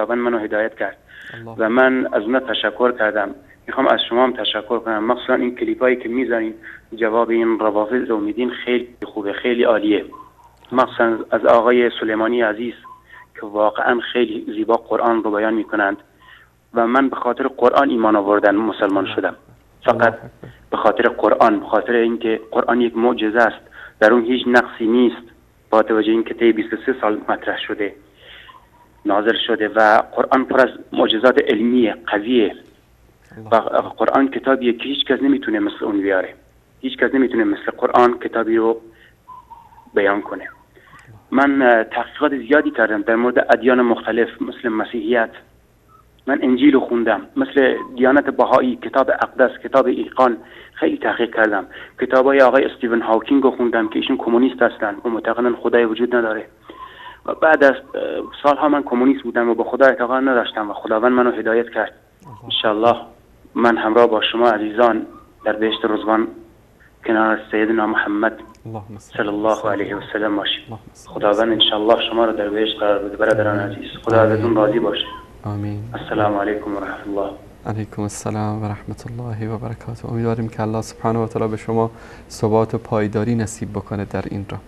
خداوند منو هدایت کرد الله. و من از اونها تشکر کردم. میخوام از شما هم تشکر کنم، مخصوصا این کلیپایی که میذارین جواب این روافض رو میدین خیلی خوبه، خیلی عالیه. مخصوصا از آقای سلیمانی عزیز که واقعا خیلی زیبا قرآن رو بیان میکنند و من به خاطر قرآن ایمان آوردن مسلمان شدم، فقط به خاطر قرآن، به خاطر اینکه قرآن یک معجزه است، در اون هیچ نقصی نیست، با توجه اینکه طی 23 سال مطرح شده، نازل شده و قرآن پر از معجزات علمیه قویه و قرآن کتابیه که هیچ کس نمیتونه مثل اون بیاره، هیچ کس نمیتونه مثل قرآن کتابی رو بیان کنه. من تحقیقات زیادی کردم در مورد ادیان مختلف مثل مسیحیت، من انجیل رو خوندم، مثل دیانت بهایی کتاب اقدس، کتاب ایقان، خیلی تحقیق کردم. کتابای آقای استیون هاوکینگ رو خوندم که ایشون کمونیست هستن و معتقدن خدای وجود نداره و بعد از سالها من کمونیست بودم و به خدا اعتقاد نداشتم و خداوند منو هدایت کرد. انشالله من همراه با شما عزیزان در بهشت رضوان کنار سیدنا محمد صلی الله علیه و سلم باشیم. خداوند انشالله شما رو در بهشت قرار بده برادران عزیز. خدا ازتون راضی باشه. آمین. السلام علیکم و رحمت الله. علیکم السلام و رحمت الله و برکاته. امیدواریم که الله سبحانه و تعالی به شما ثبات و پایداری نصیب بکنه در این راه.